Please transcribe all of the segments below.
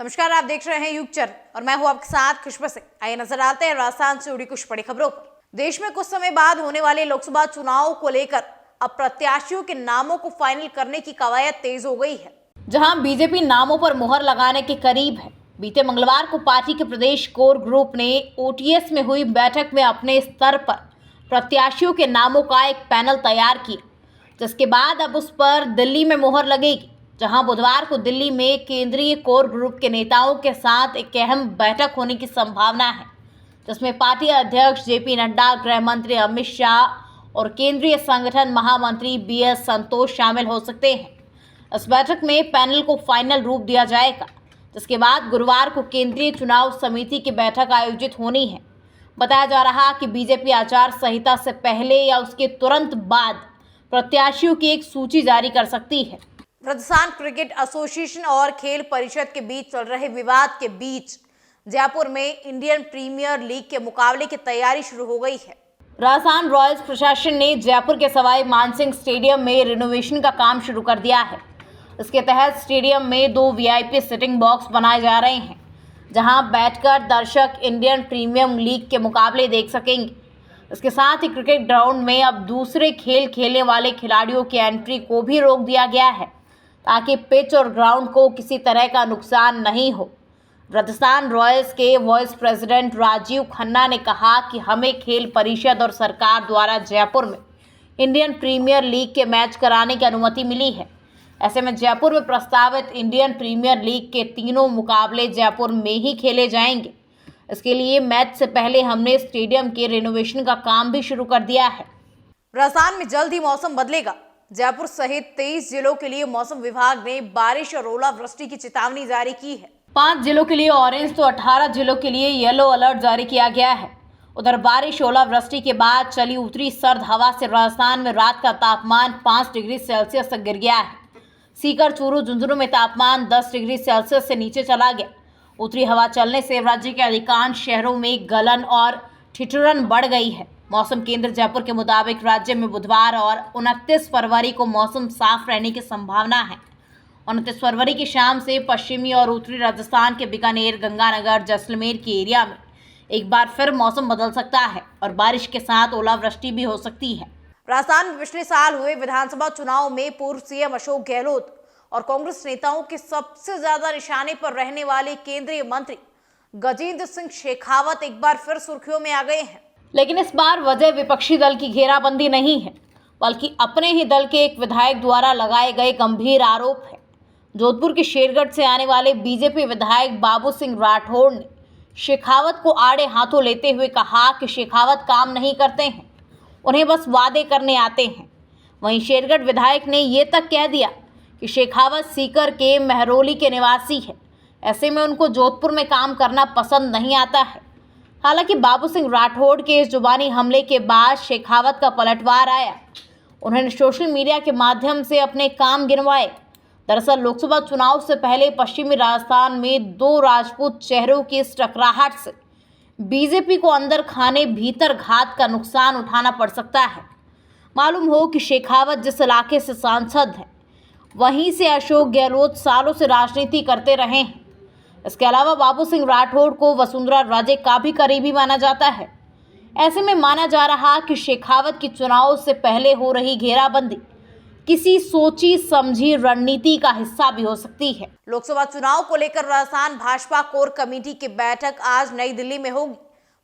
नमस्कार, आप देख रहे हैं युग चरण और मैं हूं आपके साथ खुशबू सिंह। आइए नजर डालते हैं राजस्थान से जुड़ी कुछ बड़ी खबरों पर। देश में कुछ समय बाद होने वाले लोकसभा चुनाव को लेकर अब प्रत्याशियों के नामों को फाइनल करने की कवायद तेज हो गई है। जहां बीजेपी नामों पर मुहर लगाने के करीब है। बीते मंगलवार को पार्टी के प्रदेश कोर ग्रुप ने ओटीएस में हुई बैठक में अपने स्तर पर प्रत्याशियों के नामों का एक पैनल तैयार किया, जिसके बाद अब उस पर दिल्ली में मुहर लगेगी, जहां बुधवार को दिल्ली में केंद्रीय कोर ग्रुप के नेताओं के साथ एक अहम बैठक होने की संभावना है, जिसमें पार्टी अध्यक्ष जेपी नड्डा, गृह मंत्री अमित शाह और केंद्रीय संगठन महामंत्री बीएस संतोष शामिल हो सकते हैं। इस बैठक में पैनल को फाइनल रूप दिया जाएगा, जिसके बाद गुरुवार को केंद्रीय चुनाव समिति की बैठक आयोजित होनी है। बताया जा रहा कि बीजेपी आचार संहिता से पहले या उसके तुरंत बाद प्रत्याशियों की एक सूची जारी कर सकती है। राजस्थान क्रिकेट एसोसिएशन और खेल परिषद के बीच चल रहे विवाद के बीच जयपुर में इंडियन प्रीमियर लीग के मुकाबले की तैयारी शुरू हो गई है। राजस्थान रॉयल्स प्रशासन ने जयपुर के सवाई मानसिंह स्टेडियम में रिनोवेशन का काम शुरू कर दिया है। इसके तहत स्टेडियम में 2 वीआईपी सिटिंग बॉक्स बनाए जा रहे हैं, जहां बैठकर दर्शक इंडियन प्रीमियर लीग के मुकाबले देख सकेंगे। इसके साथ ही क्रिकेट ग्राउंड में अब दूसरे खेल खेलने वाले खिलाड़ियों की एंट्री को भी रोक दिया गया है, ताकि पिच और ग्राउंड को किसी तरह का नुकसान नहीं हो। राजस्थान रॉयल्स के वाइस प्रेसिडेंट राजीव खन्ना ने कहा कि हमें खेल परिषद और सरकार द्वारा जयपुर में इंडियन प्रीमियर लीग के मैच कराने की अनुमति मिली है। ऐसे में जयपुर में प्रस्तावित इंडियन प्रीमियर लीग के तीनों मुकाबले जयपुर में ही खेले जाएंगे। इसके लिए मैच से पहले हमने स्टेडियम के रिनोवेशन का काम भी शुरू कर दिया है। राजस्थान में जल्द ही मौसम बदलेगा। जयपुर सहित 23 जिलों के लिए मौसम विभाग ने बारिश और ओलावृष्टि की चेतावनी जारी की है। 5 जिलों के लिए ऑरेंज तो 18 जिलों के लिए येलो अलर्ट जारी किया गया है। उधर बारिश ओलावृष्टि के बाद चली उतरी सर्द हवा से राजस्थान में रात का तापमान 5 डिग्री सेल्सियस तक गिर गया है। सीकर, चूरू, झुंझुनू में तापमान 10 डिग्री सेल्सियस से नीचे चला गया। उत्तरी हवा चलने से राज्य के अधिकांश शहरों में गलन और ठिठुरन बढ़ गई है। मौसम केंद्र जयपुर के मुताबिक राज्य में बुधवार और 29 फरवरी को मौसम साफ रहने की संभावना है। 29 फरवरी की शाम से पश्चिमी और उत्तरी राजस्थान के बीकानेर, गंगानगर, जैसलमेर के एरिया में एक बार फिर मौसम बदल सकता है और बारिश के साथ ओलावृष्टि भी हो सकती है। राजस्थान में पिछले साल हुए विधानसभा चुनाव में पूर्व सीएम अशोक गहलोत और कांग्रेस नेताओं के सबसे ज्यादा निशाने पर रहने वाले केंद्रीय मंत्री गजेंद्र सिंह शेखावत एक बार फिर सुर्खियों में आ गए हैं। लेकिन इस बार वजह विपक्षी दल की घेराबंदी नहीं है, बल्कि अपने ही दल के एक विधायक द्वारा लगाए गए गंभीर आरोप है। जोधपुर के शेरगढ़ से आने वाले बीजेपी विधायक बाबू सिंह राठौड़ ने शेखावत को आड़े हाथों लेते हुए कहा कि शेखावत काम नहीं करते हैं, उन्हें बस वादे करने आते हैं। वहीं शेरगढ़ विधायक ने ये तक कह दिया कि शेखावत सीकर के महरौली के निवासी है, ऐसे में उनको जोधपुर में काम करना पसंद नहीं आता है। हालांकि बाबू सिंह राठौड़ के इस जुबानी हमले के बाद शेखावत का पलटवार आया। उन्होंने सोशल मीडिया के माध्यम से अपने काम गिनवाए। दरअसल लोकसभा चुनाव से पहले पश्चिमी राजस्थान में 2 राजपूत चेहरों की इस टकराहट से बीजेपी को अंदर खाने भीतर घात का नुकसान उठाना पड़ सकता है। मालूम हो कि शेखावत जिस इलाके से सांसद हैं, वहीं से अशोक गहलोत सालों से राजनीति करते रहे हैं। इसके अलावा बाबू सिंह राठौड़ को वसुंधरा राजे का भी करीबी माना जाता है। ऐसे में माना जा रहा कि शेखावत की चुनाव से पहले हो रही घेराबंदी किसी सोची समझी रणनीति का हिस्सा भी हो सकती है। लोकसभा चुनाव को लेकर राजस्थान भाजपा कोर कमेटी की बैठक आज नई दिल्ली में होगी।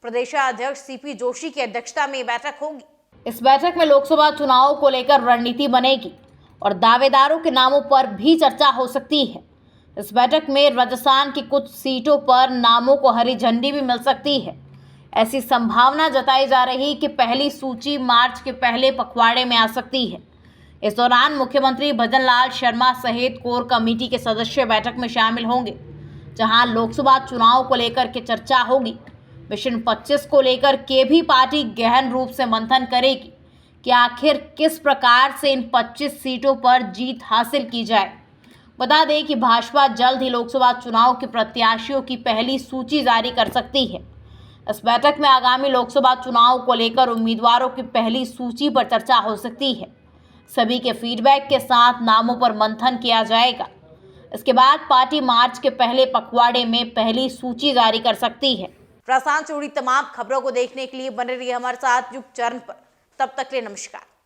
प्रदेशाध्यक्ष सीपी जोशी की अध्यक्षता में बैठक होगी। इस बैठक में लोकसभा चुनाव को लेकर रणनीति बनेगी और दावेदारों के नामों पर भी चर्चा हो सकती है। इस बैठक में राजस्थान की कुछ सीटों पर नामों को हरी झंडी भी मिल सकती है। ऐसी संभावना जताई जा रही कि पहली सूची मार्च के पहले पखवाड़े में आ सकती है। इस दौरान मुख्यमंत्री भजन लाल शर्मा सहित कोर कमेटी के सदस्य बैठक में शामिल होंगे, जहां लोकसभा चुनाव को लेकर के चर्चा होगी। मिशन 25 को लेकर के भी पार्टी गहन रूप से मंथन करेगी कि आखिर किस प्रकार से इन 25 सीटों पर जीत हासिल की जाए। बता दें कि भाजपा जल्द ही लोकसभा चुनाव के प्रत्याशियों की पहली सूची जारी कर सकती है। इस बैठक में आगामी लोकसभा चुनाव को लेकर उम्मीदवारों की पहली सूची पर चर्चा हो सकती है। सभी के फीडबैक के साथ नामों पर मंथन किया जाएगा। इसके बाद पार्टी मार्च के पहले पखवाड़े में पहली सूची जारी कर सकती है। राजस्थान से जुड़ी तमाम खबरों को देखने के लिए बने रहिए हमारे साथ युग चैनल पर। तब तक के लिए नमस्कार।